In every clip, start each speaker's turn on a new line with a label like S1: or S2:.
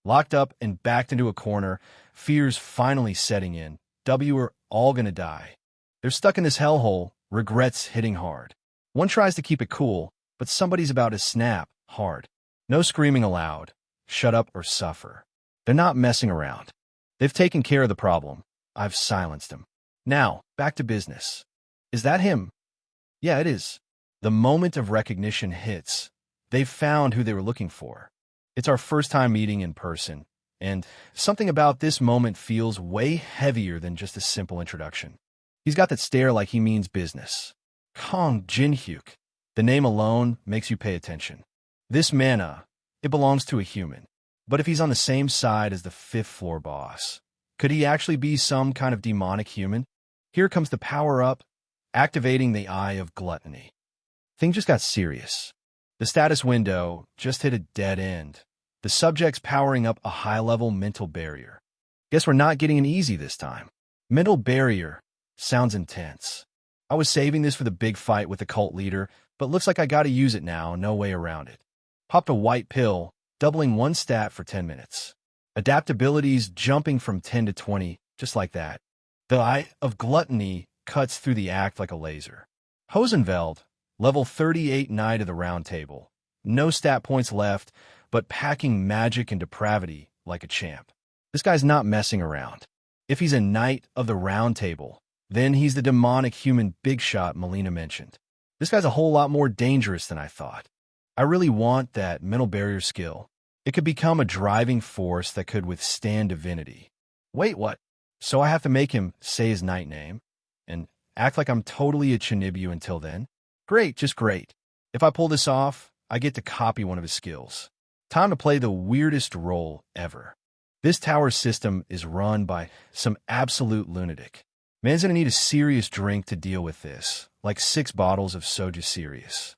S1: Locked up and backed into a corner, fears finally setting in. W are all gonna die. They're stuck in this hellhole, regrets hitting hard. One tries to keep it cool, but somebody's about to snap hard. No screaming allowed. Shut up or suffer. They're not messing around. They've taken care of the problem. I've silenced him. Now, back to business. Is that him? Yeah, it is. The moment of recognition hits. They've found who they were looking for. It's our first time meeting in person, and something about this moment feels way heavier than just a simple introduction. He's got that stare like he means business. Kong Jin-hyuk. The name alone makes you pay attention. This manhwa, it belongs to a human. But if he's on the same side as the fifth floor boss, could he actually be some kind of demonic human? Here comes the power-up, activating the Eye of Gluttony. Things just got serious. The status window just hit a dead end. The subject's powering up a high-level mental barrier. Guess we're not getting an easy this time. Mental barrier sounds intense. I was saving this for the big fight with the cult leader, but looks like I gotta use it now, no way around it. Popped a white pill, doubling one stat for 10 minutes. Adaptabilities jumping from 10 to 20, just like that. The Eye of Gluttony cuts through the act like a laser. Hosenfeld, level 38 Knight of the Round Table. No stat points left, but packing magic and depravity like a champ. This guy's not messing around. If he's a Knight of the Round Table, then he's the demonic human big shot Melina mentioned. This guy's a whole lot more dangerous than I thought. I really want that mental barrier skill. It could become a driving force that could withstand divinity. Wait, what? So I have to make him say his knight name and act like I'm totally a Chinibu until then? Great, just great. If I pull this off, I get to copy one of his skills. Time to play the weirdest role ever. This tower system is run by some absolute lunatic. Man's gonna need a serious drink to deal with this, like 6 bottles of soju serious.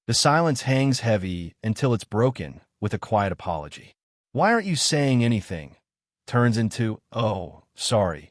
S1: The silence hangs heavy until it's broken with a quiet apology. Why aren't you saying anything? Turns into, oh, sorry,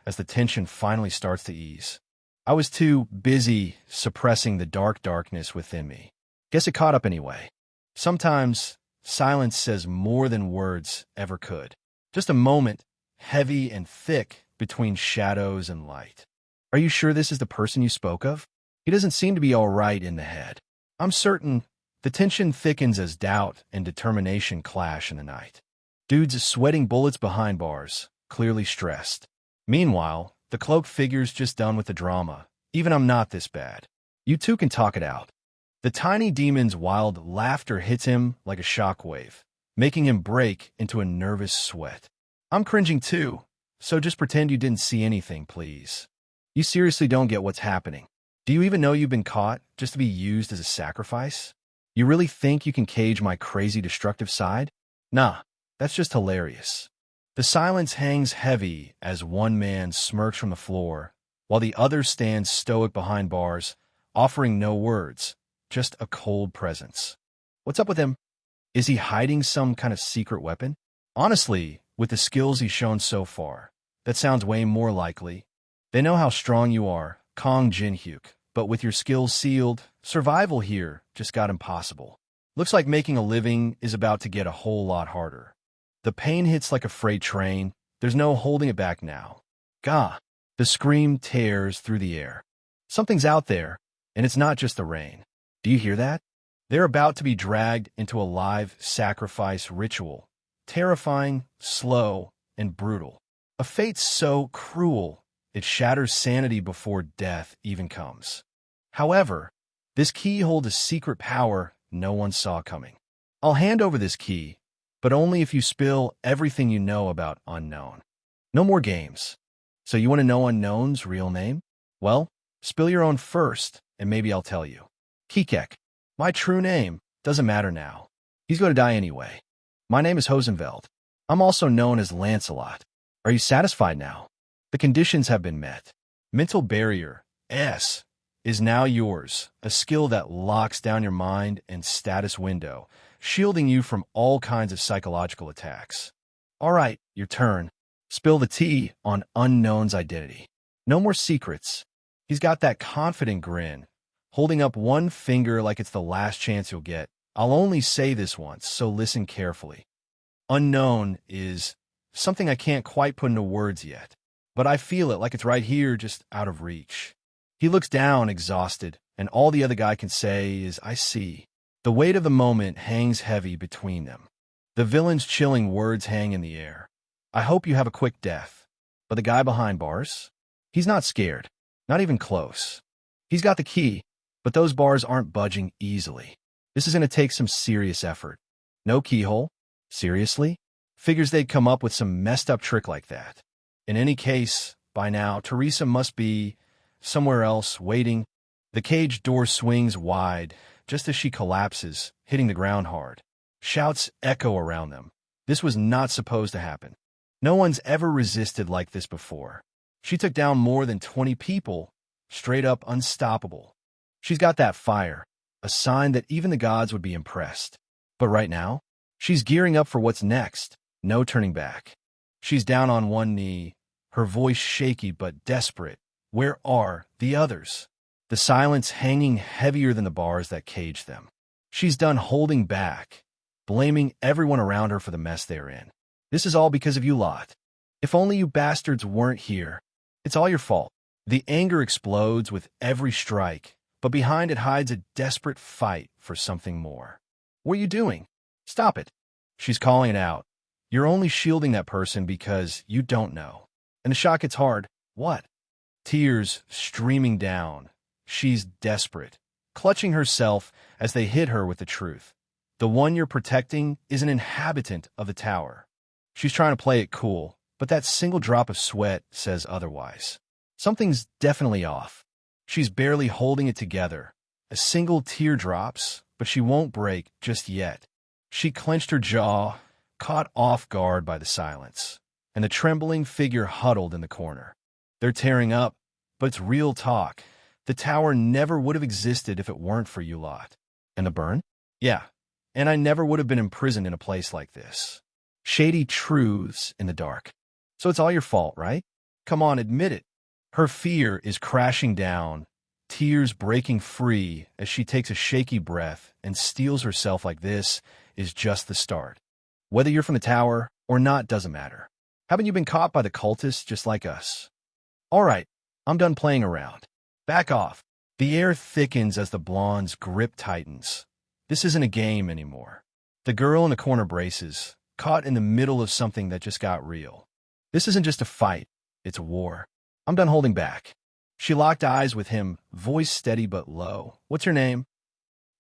S1: as the tension finally starts to ease. I was too busy suppressing the darkness within me. Guess it caught up anyway. Sometimes silence says more than words ever could. Just a moment, heavy and thick between shadows and light. Are you sure this is the person you spoke of? He doesn't seem to be all right in the head. I'm certain. The tension thickens as doubt and determination clash in the night. Dude's sweating bullets behind bars, clearly stressed. Meanwhile, the cloaked figure's just done with the drama. Even I'm not this bad. You two can talk it out. The tiny demon's wild laughter hits him like a shockwave, making him break into a nervous sweat. I'm cringing too, so just pretend you didn't see anything, please. You seriously don't get what's happening. Do you even know you've been caught just to be used as a sacrifice? You really think you can cage my crazy destructive side? Nah, that's just hilarious. The silence hangs heavy as one man smirks from the floor, while the other stands stoic behind bars, offering no words, just a cold presence. What's up with him? Is he hiding some kind of secret weapon? Honestly, with the skills he's shown so far, that sounds way more likely. They know how strong you are, Kong Jin-hyuk, but with your skills sealed, survival here just got impossible. Looks like making a living is about to get a whole lot harder. The pain hits like a freight train. There's no holding it back now. Gah! The scream tears through the air. Something's out there, and it's not just the rain. Do you hear that? They're about to be dragged into a live sacrifice ritual. Terrifying, slow, and brutal. A fate so cruel, it shatters sanity before death even comes. However, this key holds a secret power no one saw coming. I'll hand over this key, but only if you spill everything you know about Unknown. No more games. So you want to know Unknown's real name? Well, spill your own first, and maybe I'll tell you. Kikek. My true name doesn't matter now. He's going to die anyway. My name is Hosenfeld. I'm also known as Lancelot. Are you satisfied now? The conditions have been met. Mental barrier, S, is now yours, a skill that locks down your mind and status window, shielding you from all kinds of psychological attacks. All right, your turn. Spill the tea on Unknown's identity. No more secrets. He's got that confident grin, holding up one finger like it's the last chance you'll get. I'll only say this once, so listen carefully. Unknown is something I can't quite put into words yet, but I feel it like it's right here, just out of reach. He looks down, exhausted, and all the other guy can say is, I see. The weight of the moment hangs heavy between them. The villain's chilling words hang in the air. I hope you have a quick death. But the guy behind bars? He's not scared. Not even close. He's got the key, but those bars aren't budging easily. This is going to take some serious effort. No keyhole? Seriously? Figures they'd come up with some messed up trick like that. In any case, by now, Teresa must be somewhere else, waiting. The cage door swings wide, just as she collapses, hitting the ground hard. Shouts echo around them. This was not supposed to happen. No one's ever resisted like this before. She took down more than 20 people, straight up unstoppable. She's got that fire, a sign that even the gods would be impressed. But right now, she's gearing up for what's next, no turning back. She's down on one knee, her voice shaky but desperate. Where are the others? The silence hanging heavier than the bars that cage them. She's done holding back, blaming everyone around her for the mess they're in. This is all because of you lot. If only you bastards weren't here. It's all your fault. The anger explodes with every strike, but behind it hides a desperate fight for something more. What are you doing? Stop it. She's calling it out. You're only shielding that person because you don't know. And the shock hits hard. What? Tears streaming down. She's desperate, clutching herself as they hit her with the truth. The one you're protecting is an inhabitant of the tower. She's trying to play it cool, but that single drop of sweat says otherwise. Something's definitely off. She's barely holding it together. A single tear drops, but she won't break just yet. She clenched her jaw, caught off guard by the silence, and the trembling figure huddled in the corner. They're tearing up, but it's real talk. The tower never would have existed if it weren't for you lot. And the burn? Yeah, and I never would have been imprisoned in a place like this. Shady truths in the dark. So it's all your fault, right? Come on, admit it. Her fear is crashing down, tears breaking free as she takes a shaky breath and steels herself like this is just the start. Whether you're from the tower or not doesn't matter. Haven't you been caught by the cultists just like us? All right, I'm done playing around. Back off. The air thickens as the blonde's grip tightens. This isn't a game anymore. The girl in the corner braces, caught in the middle of something that just got real. This isn't just a fight, it's a war. I'm done holding back. She locked eyes with him, voice steady but low. What's your name?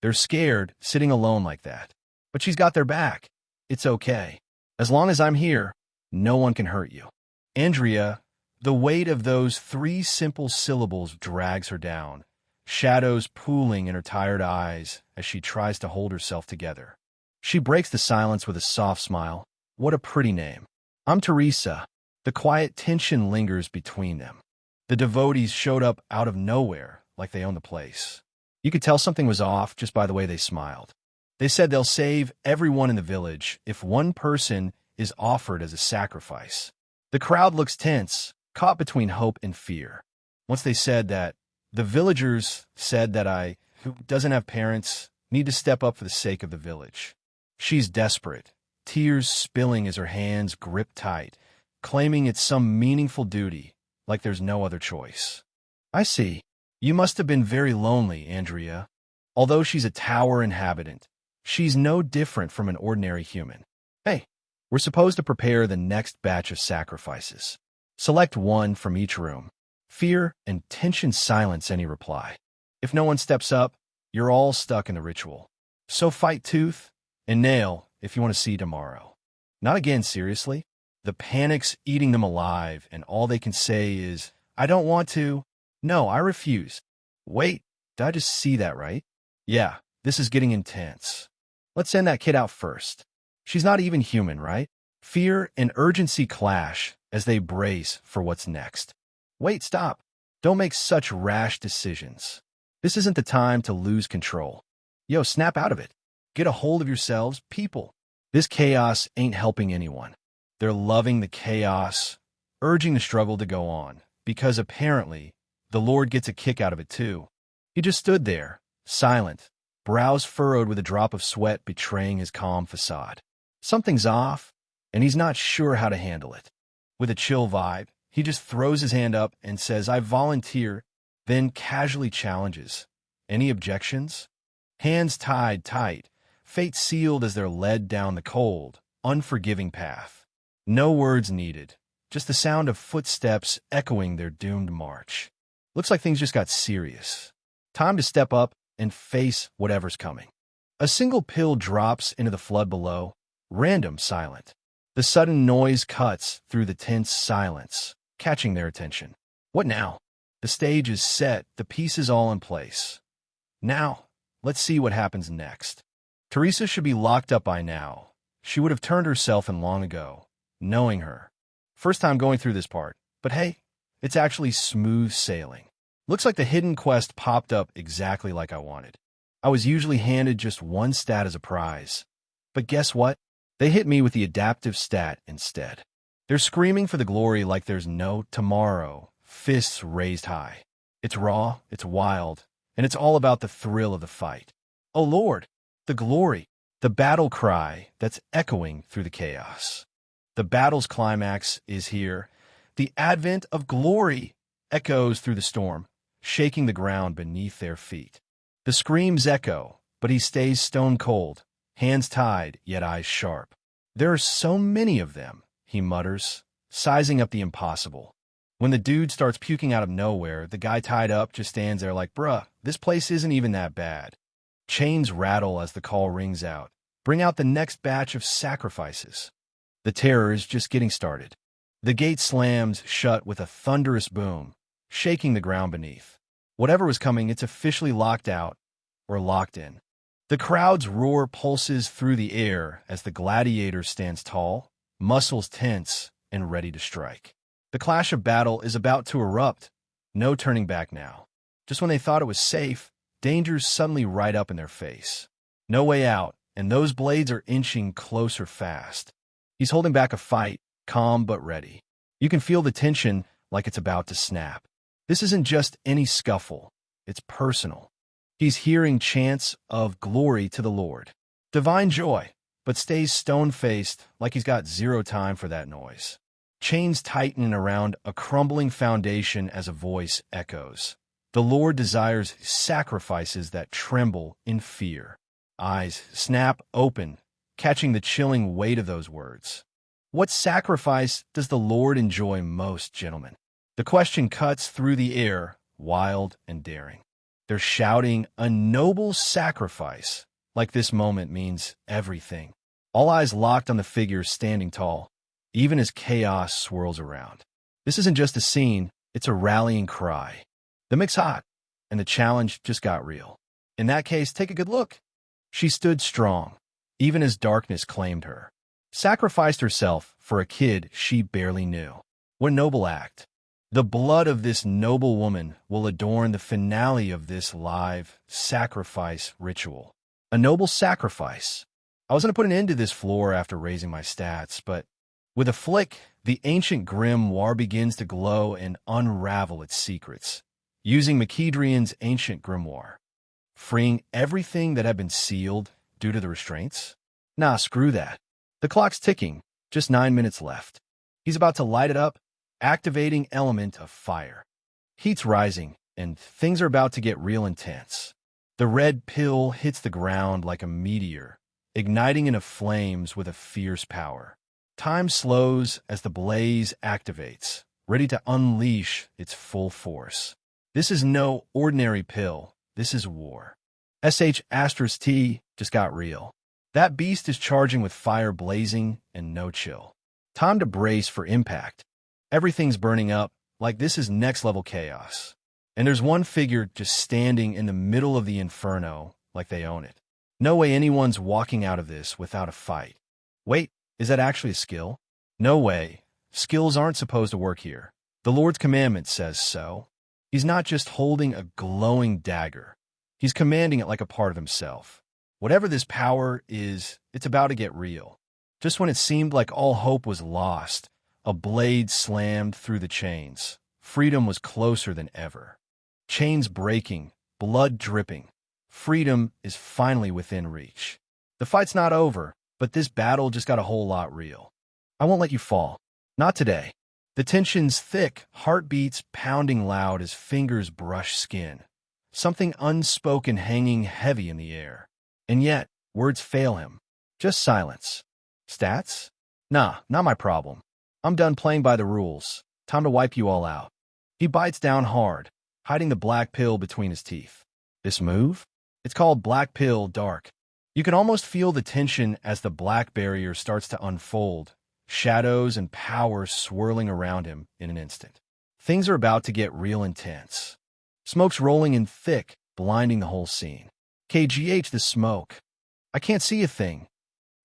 S1: They're scared, sitting alone like that. But she's got their back. It's okay. As long as I'm here, no one can hurt you. Andrea, the weight of those 3 simple syllables drags her down, shadows pooling in her tired eyes as she tries to hold herself together. She breaks the silence with a soft smile. What a pretty name. I'm Teresa. The quiet tension lingers between them. The devotees showed up out of nowhere, like they own the place. You could tell something was off just by the way they smiled. They said they'll save everyone in the village if one person is offered as a sacrifice. The crowd looks tense, caught between hope and fear. Once they said that, the villagers said that I, who doesn't have parents, need to step up for the sake of the village. She's desperate, tears spilling as her hands grip tight, claiming it's some meaningful duty, like there's no other choice. I see. You must have been very lonely, Andrea. Although she's a tower inhabitant, she's no different from an ordinary human. Hey, we're supposed to prepare the next batch of sacrifices. Select one from each room. Fear and tension silence any reply. If no one steps up, you're all stuck in the ritual. So fight tooth and nail if you want to see tomorrow. Not again, seriously. The panic's eating them alive, and all they can say is, I don't want to. No, I refuse. Wait, did I just see that right? Yeah, this is getting intense. Let's send that kid out first. She's not even human, right? Fear and urgency clash as they brace for what's next. Wait, stop. Don't make such rash decisions. This isn't the time to lose control. Yo, snap out of it. Get a hold of yourselves, people. This chaos ain't helping anyone. They're loving the chaos, urging the struggle to go on, because apparently the Lord gets a kick out of it too. He just stood there, silent, brows furrowed with a drop of sweat betraying his calm facade. Something's off, and he's not sure how to handle it. With a chill vibe, he just throws his hand up and says, "I volunteer," then casually challenges. "Any objections?" Hands tied tight, fate sealed as they're led down the cold, unforgiving path. No words needed, just the sound of footsteps echoing their doomed march. Looks like things just got serious. Time to step up and face whatever's coming. A single pill drops into the flood below, random silent. The sudden noise cuts through the tense silence, catching their attention. What now? The stage is set, the pieces all in place. Now, let's see what happens next. Teresa should be locked up by now. She would have turned herself in long ago, knowing her. First time going through this part, but hey, it's actually smooth sailing. Looks like the hidden quest popped up exactly like I wanted. I was usually handed just one stat as a prize. But guess what? They hit me with the adaptive stat instead. They're screaming for the glory like there's no tomorrow, fists raised high. It's raw, it's wild, and it's all about the thrill of the fight. Oh Lord, the glory, the battle cry that's echoing through the chaos. The battle's climax is here. The advent of glory echoes through the storm, shaking the ground beneath their feet. The screams echo, but he stays stone cold, hands tied, yet eyes sharp. "There are so many of them," he mutters, sizing up the impossible. When the dude starts puking out of nowhere, the guy tied up just stands there like, "Bruh, this place isn't even that bad." Chains rattle as the call rings out. Bring out the next batch of sacrifices. The terror is just getting started. The gate slams shut with a thunderous boom, shaking the ground beneath. Whatever was coming, it's officially locked out or locked in. The crowd's roar pulses through the air as the gladiator stands tall, muscles tense and ready to strike. The clash of battle is about to erupt. No turning back now. Just when they thought it was safe, danger's suddenly right up in their face. No way out, and those blades are inching closer fast. He's holding back a fight, calm but ready. You can feel the tension like it's about to snap. This isn't just any scuffle. It's personal. He's hearing chants of glory to the Lord. Divine joy, but stays stone-faced like he's got zero time for that noise. Chains tighten around a crumbling foundation as a voice echoes. The Lord desires sacrifices that tremble in fear. Eyes snap open, catching the chilling weight of those words. What sacrifice does the Lord enjoy most, gentlemen? The question cuts through the air, wild and daring. They're shouting a noble sacrifice, like this moment means everything. All eyes locked on the figure standing tall, even as chaos swirls around. This isn't just a scene, it's a rallying cry. The mix hot, and the challenge just got real. In that case, take a good look. She stood strong, even as darkness claimed her. Sacrificed herself for a kid she barely knew. What a noble act. The blood of this noble woman will adorn the finale of this live sacrifice ritual. A noble sacrifice. I was going to put an end to this floor after raising my stats, but with a flick, the ancient grimoire begins to glow and unravel its secrets, using Macedrian's ancient grimoire, freeing everything that had been sealed due to the restraints. Nah, screw that. The clock's ticking, just 9 minutes left. He's about to light it up, activating element of fire. Heat's rising, and things are about to get real intense. The red pill hits the ground like a meteor, igniting into flames with a fierce power. Time slows as the blaze activates, ready to unleash its full force. This is no ordinary pill. This is war. *T just got real. That beast is charging with fire blazing and no chill. Time to brace for impact. Everything's burning up like this is next-level chaos. And there's one figure just standing in the middle of the inferno like they own it. No way anyone's walking out of this without a fight. Wait, is that actually a skill? No way. Skills aren't supposed to work here. The Lord's commandment says so. He's not just holding a glowing dagger. He's commanding it like a part of himself. Whatever this power is, it's about to get real. Just when it seemed like all hope was lost, a blade slammed through the chains. Freedom was closer than ever. Chains breaking, blood dripping. Freedom is finally within reach. The fight's not over, but this battle just got a whole lot real. I won't let you fall. Not today. The tension's thick, heartbeats pounding loud as fingers brush skin. Something unspoken hanging heavy in the air. And yet, words fail him. Just silence. Stats? Nah, not my problem. I'm done playing by the rules. Time to wipe you all out. He bites down hard, hiding the black pill between his teeth. This move? It's called Black Pill Dark. You can almost feel the tension as the black barrier starts to unfold, shadows and power swirling around him in an instant. Things are about to get real intense. Smoke's rolling in thick, blinding the whole scene. KGH the smoke. I can't see a thing.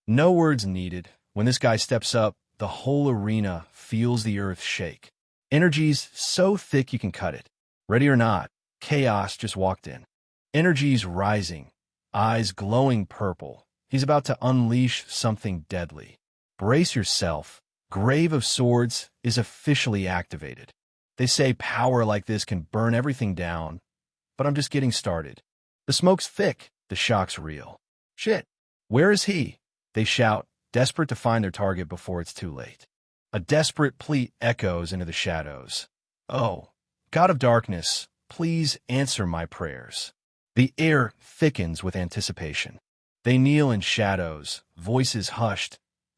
S1: No words needed. When this guy steps up, the whole arena feels the earth shake. Energy's so thick you can cut it. Ready or not, chaos just walked in. Energy's rising, eyes glowing purple. He's about to unleash something deadly. Brace yourself. Grave of Swords is officially activated. They say power like this can burn everything down, but I'm just getting started. The smoke's thick, the shock's real. Shit, where is he? They shout, desperate to find their target before it's too late. A desperate plea echoes into the shadows. Oh, God of Darkness, please answer my prayers. The air thickens with anticipation. They kneel in shadows, voices hushed.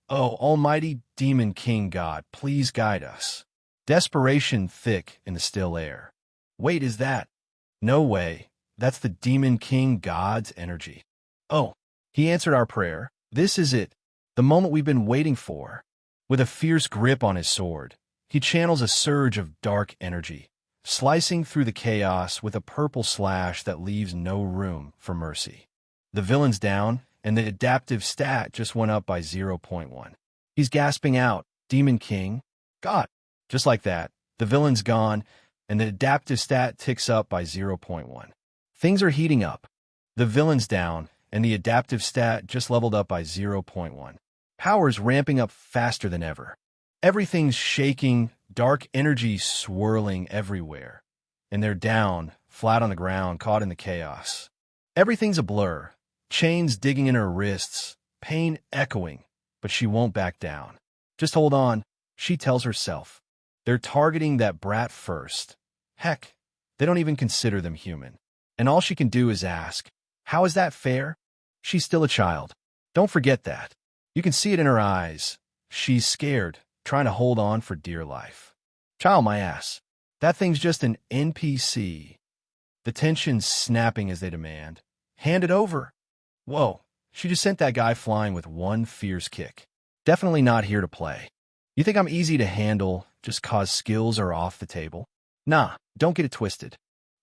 S1: Oh, almighty Demon King God, please guide us. Desperation thick in the still air. Wait, is that? No way. That's the Demon King God's energy. Oh, he answered our prayer. This is it. The moment we've been waiting for. With a fierce grip on his sword, he channels a surge of dark energy, slicing through the chaos with a purple slash that leaves no room for mercy. The villain's down, and the adaptive stat just went up by 0.1. He's gasping out, Demon King? God! Just like that, the villain's gone, and the adaptive stat ticks up by 0.1. Things are heating up. The villain's down, and the adaptive stat just leveled up by 0.1. Power's ramping up faster than ever. Everything's shaking, dark energy swirling everywhere. And they're down, flat on the ground, caught in the chaos. Everything's a blur. Chains digging in her wrists, pain echoing, but she won't back down. Just hold on, she tells herself. They're targeting that brat first. Heck, they don't even consider them human. And all she can do is ask, how is that fair? She's still a child. Don't forget that. You can see it in her eyes. She's scared, trying to hold on for dear life. Child, my ass. That thing's just an NPC. The tension's snapping as they demand. Hand it over. Whoa, she just sent that guy flying with one fierce kick. Definitely not here to play. You think I'm easy to handle just cause skills are off the table? Nah, don't get it twisted.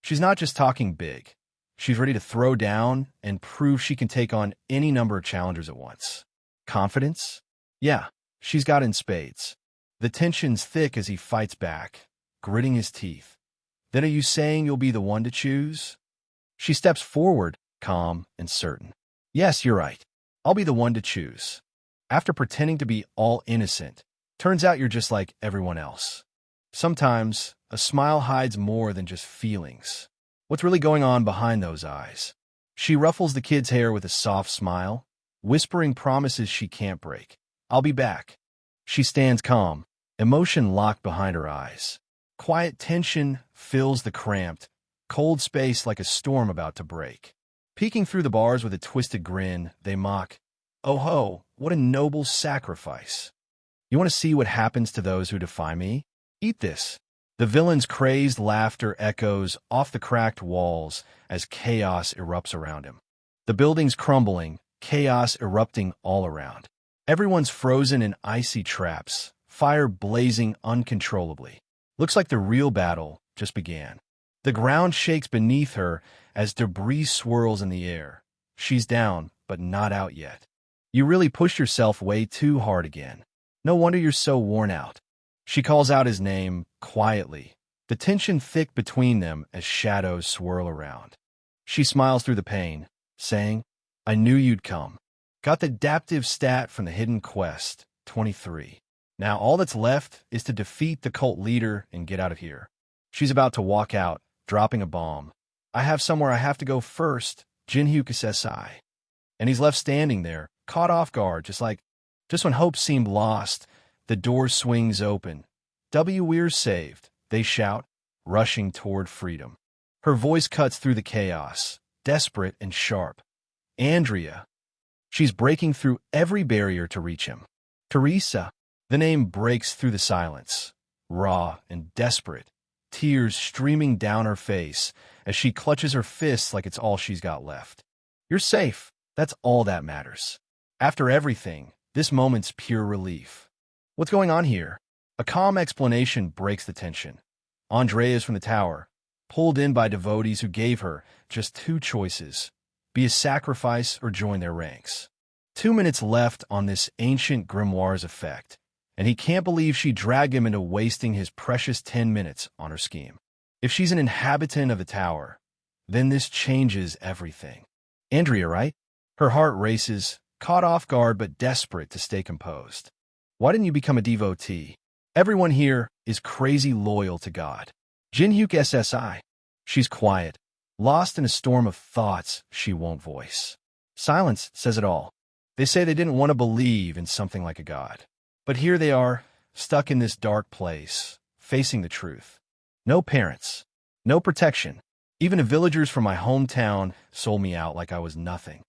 S1: She's not just talking big. She's ready to throw down and prove she can take on any number of challengers at once. Confidence? Yeah, she's got in spades. The tension's thick as he fights back, gritting his teeth. Then are you saying you'll be the one to choose? She steps forward, calm and certain. Yes, you're right. I'll be the one to choose. After pretending to be all innocent, turns out you're just like everyone else. Sometimes, a smile hides more than just feelings. What's really going on behind those eyes? She ruffles the kid's hair with a soft smile, whispering promises she can't break. I'll be back. She stands calm, emotion locked behind her eyes. Quiet tension fills the cramped, cold space like a storm about to break. Peeking through the bars with a twisted grin, they mock, "Oh ho, what a noble sacrifice. You want to see what happens to those who defy me? Eat this." The villain's crazed laughter echoes off the cracked walls as chaos erupts around him. The building's crumbling, chaos erupting all around. Everyone's frozen in icy traps, fire blazing uncontrollably. Looks like the real battle just began. The ground shakes beneath her as debris swirls in the air. She's down, but not out yet. You really pushed yourself way too hard again. No wonder you're so worn out. She calls out his name quietly, the tension thick between them as shadows swirl around. She smiles through the pain, saying, I knew you'd come. Got the adaptive stat from the hidden quest, 23. Now all that's left is to defeat the cult leader and get out of here. She's about to walk out, dropping a bomb. I have somewhere I have to go first, Jinhyuk Sesai. And he's left standing there, caught off guard, just when hope seemed lost. The door swings open. We're saved, they shout, rushing toward freedom. Her voice cuts through the chaos, desperate and sharp. Andrea. She's breaking through every barrier to reach him. Teresa. The name breaks through the silence, raw and desperate, tears streaming down her face as she clutches her fists like it's all she's got left. You're safe. That's all that matters. After everything, this moment's pure relief. What's going on here? A calm explanation breaks the tension. Andrea's from the tower, pulled in by devotees who gave her just two choices: be a sacrifice or join their ranks. 2 minutes left on this ancient grimoire's effect, and he can't believe she dragged him into wasting his precious 10 minutes on her scheme. If she's an inhabitant of the tower, then this changes everything. Andrea, right? Her heart races, caught off guard but desperate to stay composed. Why didn't you become a devotee? Everyone here is crazy loyal to God. Jinhyuk SSI. She's quiet, lost in a storm of thoughts she won't voice. Silence says it all. They say they didn't want to believe in something like a god. But here they are, stuck in this dark place, facing the truth. No parents, no protection. Even the villagers from my hometown sold me out like I was nothing.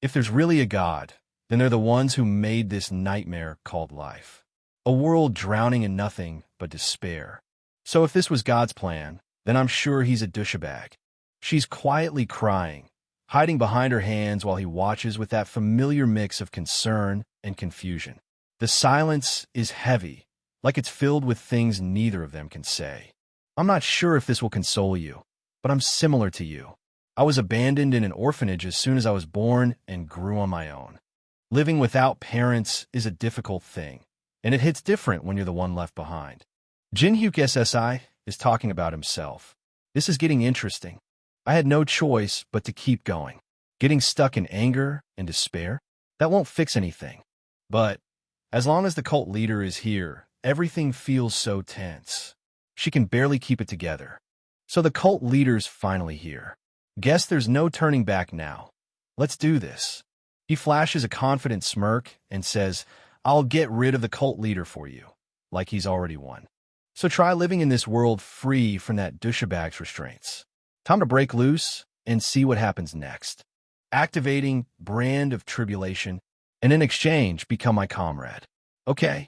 S1: If there's really a god, then they're the ones who made this nightmare called life. A world drowning in nothing but despair. So if this was God's plan, then I'm sure he's a douchebag. She's quietly crying, hiding behind her hands while he watches with that familiar mix of concern and confusion. The silence is heavy, like it's filled with things neither of them can say. I'm not sure if this will console you, but I'm similar to you. I was abandoned in an orphanage as soon as I was born and grew on my own. Living without parents is a difficult thing, and it hits different when you're the one left behind. Jinhyuk SSI is talking about himself. This is getting interesting. I had no choice but to keep going. Getting stuck in anger and despair, that won't fix anything. But as long as the cult leader is here, everything feels so tense. She can barely keep it together. So the cult leader's finally here. Guess there's no turning back now. Let's do this. He flashes a confident smirk and says, I'll get rid of the cult leader for you, like he's already won. So try living in this world free from that douchebag's restraints. Time to break loose and see what happens next. Activating Brand of Tribulation, and in exchange, become my comrade. Okay.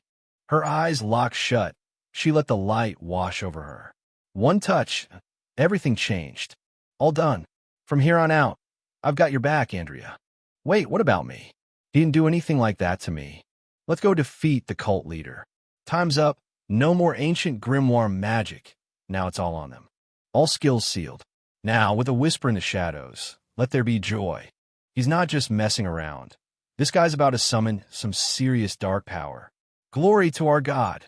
S1: Her eyes lock shut. She let the light wash over her. One touch, everything changed. All done. From here on out, I've got your back, Andrea. Wait, what about me? He didn't do anything like that to me. Let's go defeat the cult leader. Time's up. No more ancient grimoire magic. Now it's all on them. All skills sealed. Now, with a whisper in the shadows, let there be joy. He's not just messing around. This guy's about to summon some serious dark power. Glory to our God.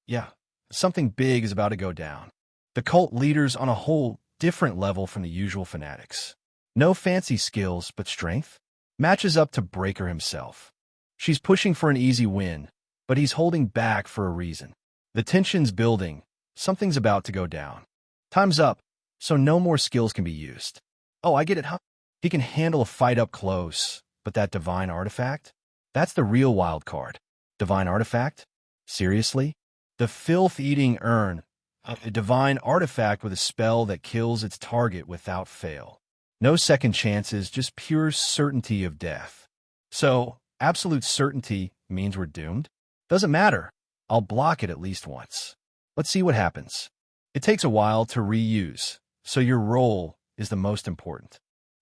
S1: Yeah, something big is about to go down. The cult leader's on a whole different level from the usual fanatics. No fancy skills, but strength. Matches up to Breaker himself. She's pushing for an easy win, but he's holding back for a reason. The tension's building. Something's about to go down. Time's up, so no more skills can be used. Oh, I get it, huh? He can handle a fight up close, but that divine artifact? That's the real wild card. Divine artifact? Seriously? The filth-eating urn. A divine artifact with a spell that kills its target without fail. No second chances, just pure certainty of death. So, absolute certainty means we're doomed? Doesn't matter. I'll block it at least once. Let's see what happens. It takes a while to reuse, so your role is the most important.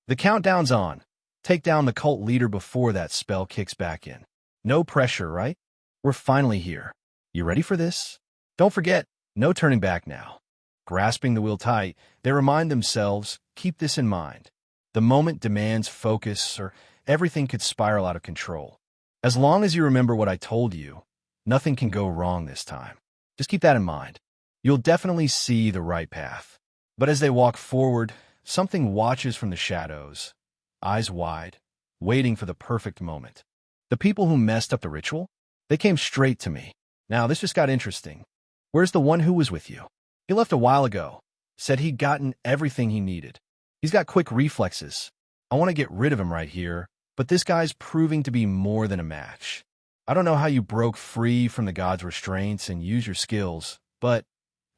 S1: The countdown's on. Take down the cult leader before that spell kicks back in. No pressure, right? We're finally here. You ready for this? Don't forget, no turning back now. Grasping the wheel tight, they remind themselves, keep this in mind. The moment demands focus, or everything could spiral out of control. As long as you remember what I told you, nothing can go wrong this time. Just keep that in mind. You'll definitely see the right path. But as they walk forward, something watches from the shadows, eyes wide, waiting for the perfect moment. The people who messed up the ritual? They came straight to me. Now, this just got interesting. Where's the one who was with you? He left a while ago. Said he'd gotten everything he needed. He's got quick reflexes. I want to get rid of him right here, but this guy's proving to be more than a match. I don't know how you broke free from the god's restraints and used your skills, but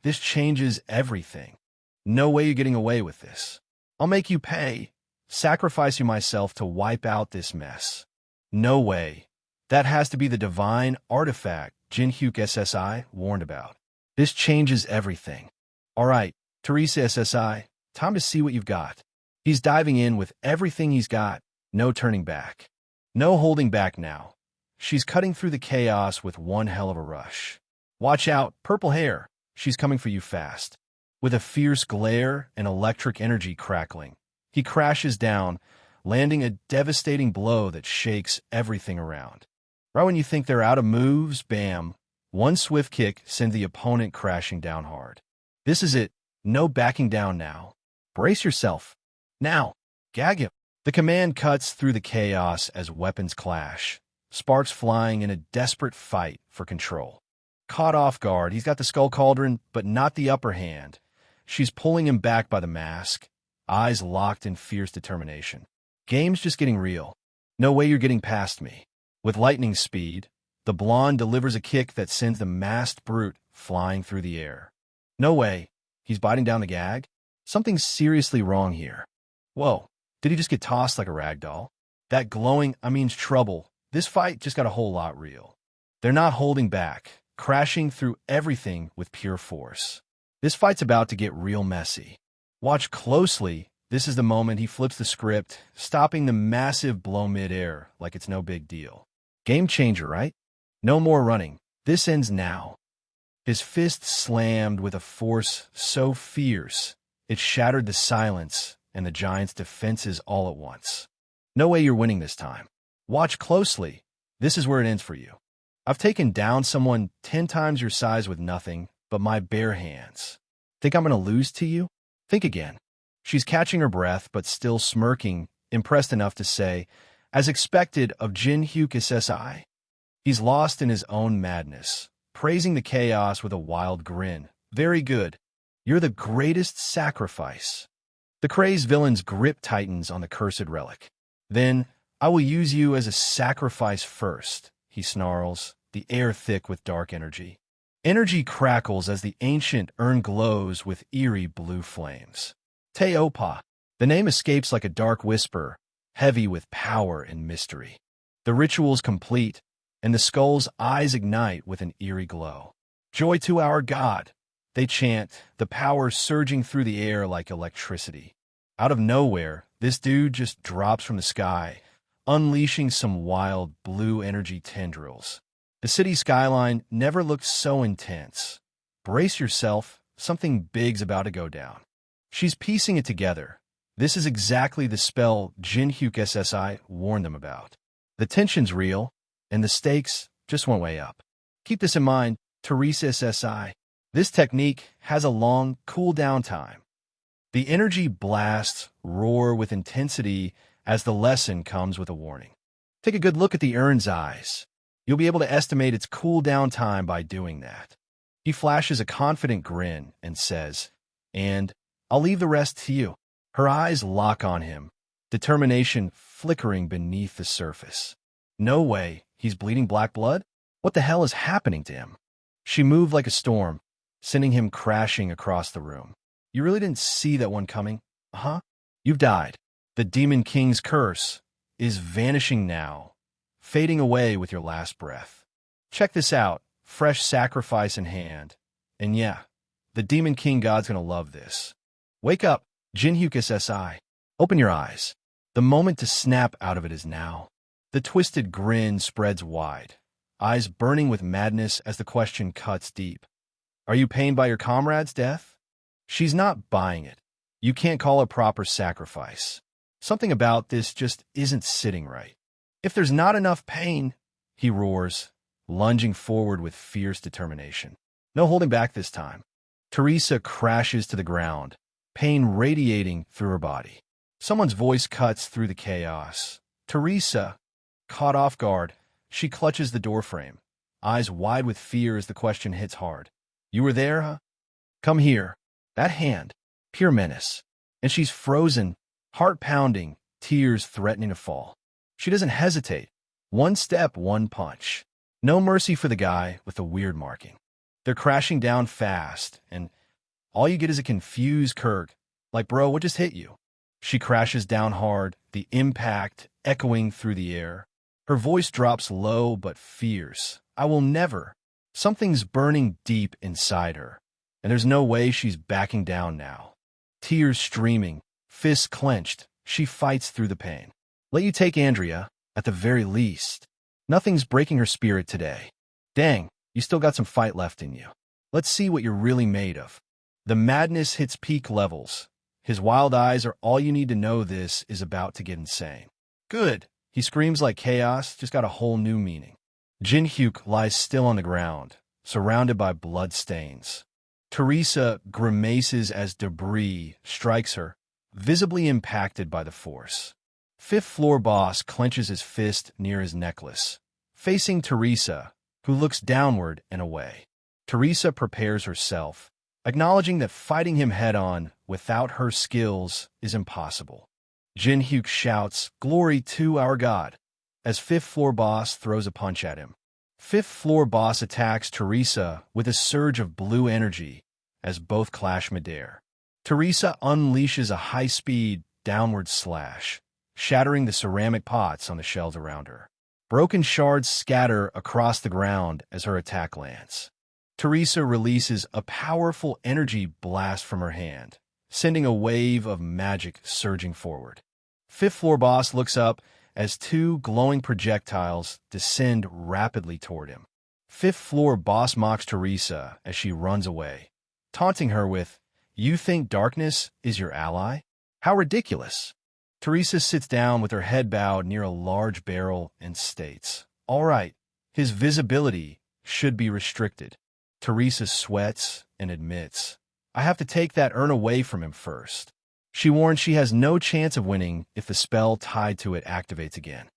S1: this changes everything. No way you're getting away with this. I'll make you pay, sacrifice you myself to wipe out this mess. No way. That has to be the divine artifact Jinhyuk SSI warned about. This changes everything. All right, Teresa SSI, time to see what you've got. He's diving in with everything he's got, no turning back. No holding back now. She's cutting through the chaos with one hell of a rush. Watch out, purple hair. She's coming for you fast. With a fierce glare and electric energy crackling, he crashes down, landing a devastating blow that shakes everything around. Right when you think they're out of moves, bam, one swift kick sends the opponent crashing down hard. This is it. No backing down now. Brace yourself. Now, gag him. The command cuts through the chaos as weapons clash, sparks flying in a desperate fight for control. Caught off guard, he's got the skull cauldron, but not the upper hand. She's pulling him back by the mask, eyes locked in fierce determination. Game's just getting real. No way you're getting past me. With lightning speed, the blonde delivers a kick that sends the masked brute flying through the air. No way. He's biting down the gag? Something's seriously wrong here. Whoa, did he just get tossed like a rag doll? That glowing, means trouble. This fight just got a whole lot real. They're not holding back, crashing through everything with pure force. This fight's about to get real messy. Watch closely. This is the moment he flips the script, stopping the massive blow mid-air like it's no big deal. Game changer, right? No more running. This ends now. His fist slammed with a force so fierce, it shattered the silence and the giant's defenses all at once. No way you're winning this time. Watch closely. This is where it ends for you. I've taken down someone 10 times your size with nothing but my bare hands. Think I'm going to lose to you? Think again. She's catching her breath, but still smirking, impressed enough to say, as expected of Jinhyuk SSI. He's lost in his own madness, praising the chaos with a wild grin. Very good. You're the greatest sacrifice. The crazed villain's grip tightens on the cursed relic. Then, I will use you as a sacrifice first, he snarls, the air thick with dark energy. Energy crackles as the ancient urn glows with eerie blue flames. Teopa. The name escapes like a dark whisper, heavy with power and mystery. The ritual's complete, and the skull's eyes ignite with an eerie glow. Joy to our god, they chant, the power surging through the air like electricity. Out of nowhere, this dude just drops from the sky, unleashing some wild blue energy tendrils. The city skyline never looked so intense. Brace yourself, something big's about to go down. She's piecing it together. This is exactly the spell Jinhyuk SSI warned them about. The tension's real, and the stakes just went way up. Keep this in mind, Teresa SSI. This technique has a long cool-down time. The energy blasts roar with intensity as the lesson comes with a warning. Take a good look at the urn's eyes. You'll be able to estimate its cool-down time by doing that. He flashes a confident grin and says, and I'll leave the rest to you. Her eyes lock on him, determination flickering beneath the surface. No way, he's bleeding black blood? What the hell is happening to him? She moved like a storm, sending him crashing across the room. You really didn't see that one coming, huh? You've died. The Demon King's curse is vanishing now, fading away with your last breath. Check this out, fresh sacrifice in hand. And yeah, the Demon King god's gonna love this. Wake up, Jinhyuk SSI. Open your eyes. The moment to snap out of it is now. The twisted grin spreads wide, eyes burning with madness as the question cuts deep. Are you pained by your comrade's death? She's not buying it. You can't call it proper sacrifice. Something about this just isn't sitting right. If there's not enough pain, he roars, lunging forward with fierce determination. No holding back this time. Teresa crashes to the ground, pain radiating through her body. Someone's voice cuts through the chaos. Teresa, caught off guard, she clutches the doorframe, eyes wide with fear as the question hits hard. You were there, huh? Come here. That hand, pure menace. And she's frozen, heart pounding, tears threatening to fall. She doesn't hesitate. One step, one punch. No mercy for the guy with the weird marking. They're crashing down fast, and all you get is a confused Kirk, like, bro, what just hit you? She crashes down hard, the impact echoing through the air. Her voice drops low but fierce. I will never. Something's burning deep inside her, and there's no way she's backing down now. Tears streaming, fists clenched, she fights through the pain. Let you take Andrea, at the very least. Nothing's breaking her spirit today. Dang, you still got some fight left in you. Let's see what you're really made of. The madness hits peak levels. His wild eyes are all you need to know this is about to get insane. Good, he screams like chaos, just got a whole new meaning. Jin Hyuk lies still on the ground, surrounded by blood stains. Teresa grimaces as debris strikes her, visibly impacted by the force. Fifth floor boss clenches his fist near his necklace, facing Teresa, who looks downward and away. Teresa prepares herself, acknowledging that fighting him head-on without her skills is impossible. Jin Hyuk shouts, "Glory to our God," as fifth floor boss throws a punch at him. Fifth floor boss attacks Teresa with a surge of blue energy as both clash midair. Teresa unleashes a high-speed downward slash, shattering the ceramic pots on the shelves around her. Broken shards scatter across the ground as her attack lands. Teresa releases a powerful energy blast from her hand, sending a wave of magic surging forward. Fifth floor boss looks up as two glowing projectiles descend rapidly toward him. Fifth floor boss mocks Teresa as she runs away, taunting her with, "You think darkness is your ally? How ridiculous." Teresa sits down with her head bowed near a large barrel and states, "All right, his visibility should be restricted." Teresa sweats and admits, "I have to take that urn away from him first." She warns she has no chance of winning if the spell tied to it activates again.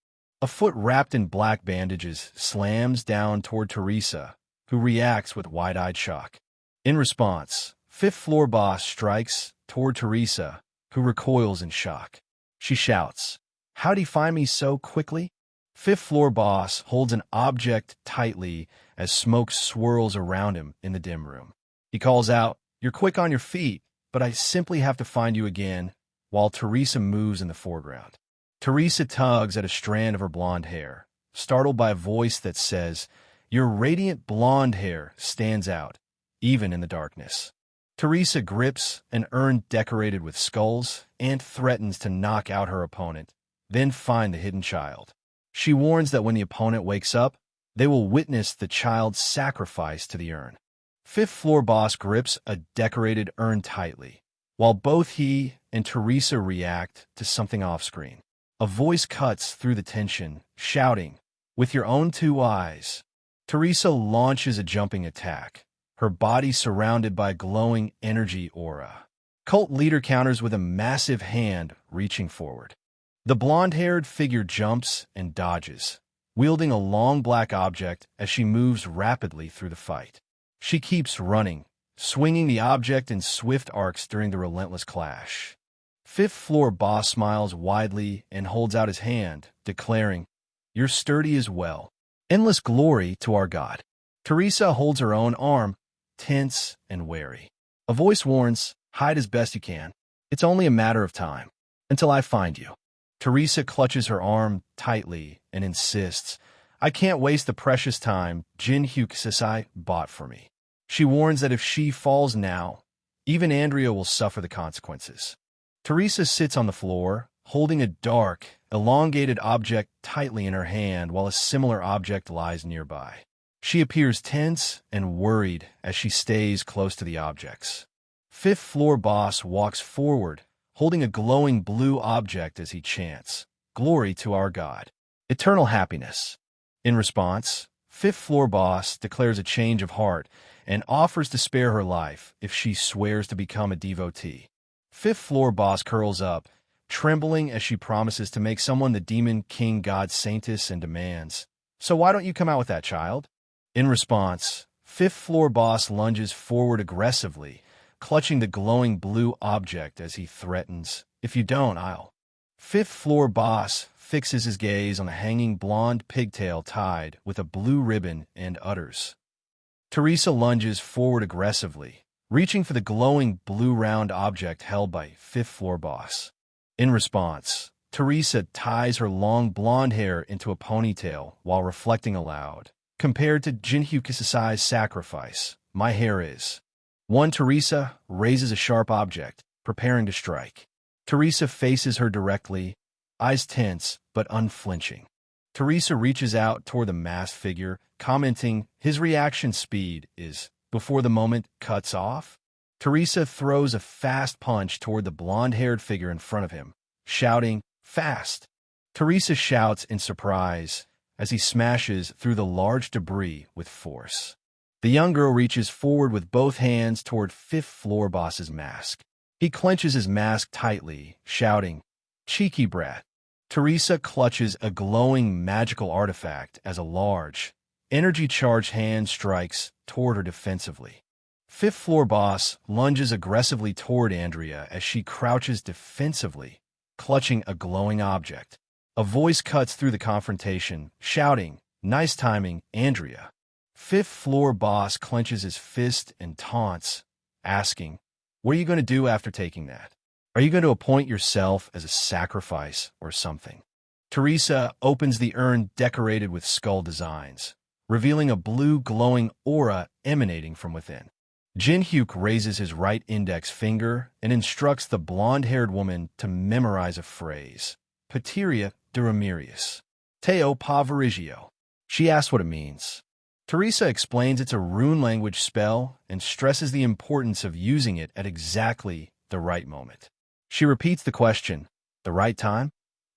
S1: A foot wrapped in black bandages slams down toward Teresa, who reacts with wide-eyed shock. In response, fifth floor boss strikes toward Teresa, who recoils in shock. She shouts, "How'd he find me so quickly?" Fifth floor boss holds an object tightly as smoke swirls around him in the dim room. He calls out, "You're quick on your feet, but I simply have to find you again," while Teresa moves in the foreground. Teresa tugs at a strand of her blonde hair, startled by a voice that says, "Your radiant blonde hair stands out, even in the darkness." Teresa grips an urn decorated with skulls and threatens to knock out her opponent, then find the hidden child. She warns that when the opponent wakes up, they will witness the child's sacrifice to the urn. Fifth floor boss grips a decorated urn tightly, while both he and Teresa react to something off-screen. A voice cuts through the tension, shouting, "With your own two eyes." Teresa launches a jumping attack, her body surrounded by glowing energy aura. Cult leader counters with a massive hand reaching forward. The blonde-haired figure jumps and dodges, wielding a long black object as she moves rapidly through the fight. She keeps running, swinging the object in swift arcs during the relentless clash. Fifth floor boss smiles widely and holds out his hand, declaring, "You're sturdy as well. Endless glory to our God." Teresa holds her own arm, tense and wary. A voice warns, "Hide as best you can. It's only a matter of time, until I find you." Teresa clutches her arm tightly and insists, "I can't waste the precious time Jin Hyuk Sasai bought for me." She warns that if she falls now, even Andrea will suffer the consequences. Teresa sits on the floor, holding a dark, elongated object tightly in her hand while a similar object lies nearby. She appears tense and worried as she stays close to the objects. Fifth floor boss walks forward, holding a glowing blue object as he chants, "Glory to our God. Eternal happiness." In response, fifth floor boss declares a change of heart and offers to spare her life if she swears to become a devotee. Fifth floor boss curls up, trembling as she promises to make someone the demon king god saintess and demands, "So why don't you come out with that child?" In response, fifth floor boss lunges forward aggressively, clutching the glowing blue object as he threatens, "If you don't, I'll." Fifth floor boss fixes his gaze on a hanging blonde pigtail tied with a blue ribbon and utters. Teresa lunges forward aggressively, reaching for the glowing blue round object held by fifth floor boss. In response, Teresa ties her long blonde hair into a ponytail while reflecting aloud. Compared to Jinhyu Kisasai's sacrifice, my hair is. One Teresa raises a sharp object, preparing to strike. Teresa faces her directly, eyes tense but unflinching. Teresa reaches out toward the masked figure, commenting his reaction speed is before the moment cuts off. Teresa throws a fast punch toward the blonde-haired figure in front of him, shouting, "Fast!" Teresa shouts in surprise as he smashes through the large debris with force. The young girl reaches forward with both hands toward fifth floor boss's mask. He clenches his mask tightly, shouting, "Cheeky brat." Teresa clutches a glowing magical artifact as a large, energy-charged hand strikes toward her defensively. Fifth floor boss lunges aggressively toward Andrea as she crouches defensively, clutching a glowing object. A voice cuts through the confrontation, shouting, "Nice timing, Andrea." Fifth floor boss clenches his fist and taunts, asking, "What are you going to do after taking that? Are you going to appoint yourself as a sacrifice or something?" Teresa opens the urn decorated with skull designs, revealing a blue glowing aura emanating from within. Jinhyuk raises his right index finger and instructs the blonde-haired woman to memorize a phrase, Pateria Duramirius, Teo Pavarigio. She asks what it means. Teresa explains it's a rune language spell and stresses the importance of using it at exactly the right moment. She repeats the question, "The right time?"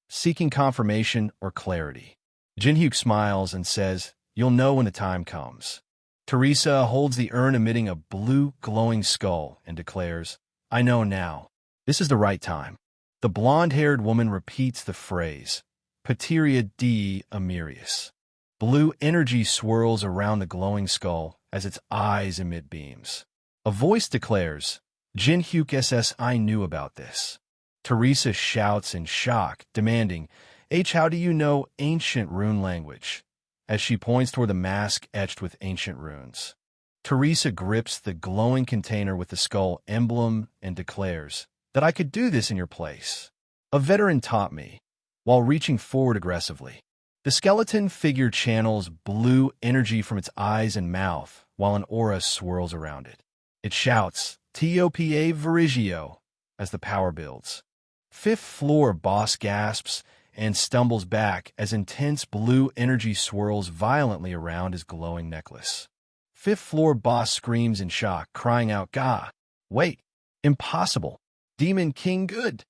S1: seeking confirmation or clarity. Jinhyuk smiles and says, "You'll know when the time comes." Teresa holds the urn emitting a blue glowing skull and declares, "I know now. This is the right time." The blonde-haired woman repeats the phrase, Pateria D. Amirius. Blue energy swirls around the glowing skull as its eyes emit beams. A voice declares, "Jinhyuk SS, I knew about this." Teresa shouts in shock, demanding, How do you know ancient rune language?" as she points toward the mask etched with ancient runes. Teresa grips the glowing container with the skull emblem and declares, "That I could do this in your place. A veteran taught me," while reaching forward aggressively. The skeleton figure channels blue energy from its eyes and mouth while an aura swirls around it. It shouts, "Topa Virigio," as the power builds. Fifth floor boss gasps and stumbles back as intense blue energy swirls violently around his glowing necklace. Fifth floor boss screams in shock, crying out, "Gah! Wait! Impossible! Demon King good!"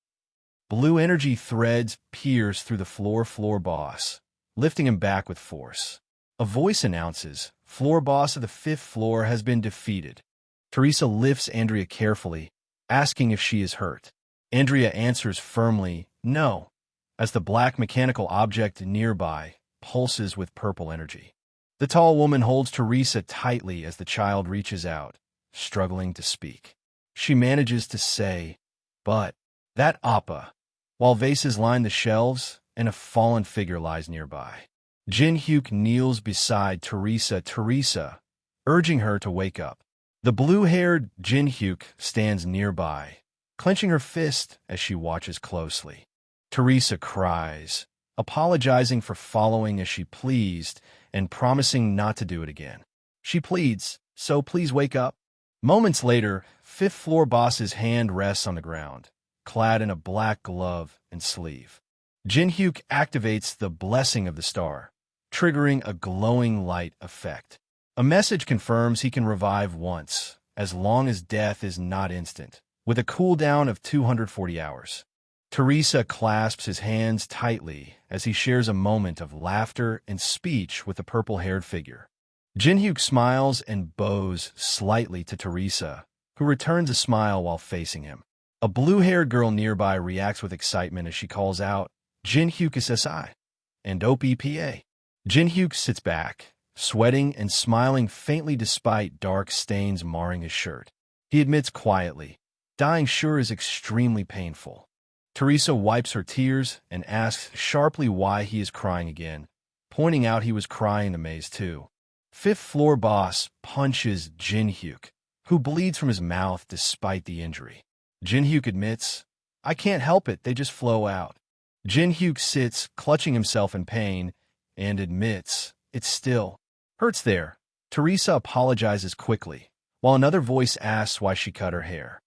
S1: Blue energy threads pierce through the floor boss, lifting him back with force. A voice announces, "Floor boss of the fifth floor has been defeated." Teresa lifts Andrea carefully, asking if she is hurt. Andrea answers firmly, "No," as the black mechanical object nearby pulses with purple energy. The tall woman holds Teresa tightly as the child reaches out, struggling to speak. She manages to say, "But that Appa," while vases line the shelves and a fallen figure lies nearby. Jinhyuk kneels beside Teresa, urging her to wake up. The blue-haired Jinhyuk stands nearby, clenching her fist as she watches closely. Teresa cries, apologizing for following as she pleased and promising not to do it again. She pleads, "So please wake up." Moments later, fifth floor boss's hand rests on the ground, clad in a black glove and sleeve. Jinhyuk activates the Blessing of the Star, triggering a glowing light effect. A message confirms he can revive once, as long as death is not instant, with a cooldown of 240 hours. Teresa clasps his hands tightly as he shares a moment of laughter and speech with the purple-haired figure. Jinhyuk smiles and bows slightly to Teresa, who returns a smile while facing him. A blue-haired girl nearby reacts with excitement as she calls out, "Jinhyuk SSI," and OPPA. Jinhyuk sits back, sweating and smiling faintly despite dark stains marring his shirt. He admits quietly, "Dying sure is extremely painful." Teresa wipes her tears and asks sharply why he is crying again, pointing out he was crying in the maze too. Fifth floor boss punches Jin-hyuk, who bleeds from his mouth despite the injury. Jin-hyuk admits, "I can't help it, they just flow out." Jin-hyuk sits, clutching himself in pain, and admits, "It still hurts there." Teresa apologizes quickly, while another voice asks why she cut her hair.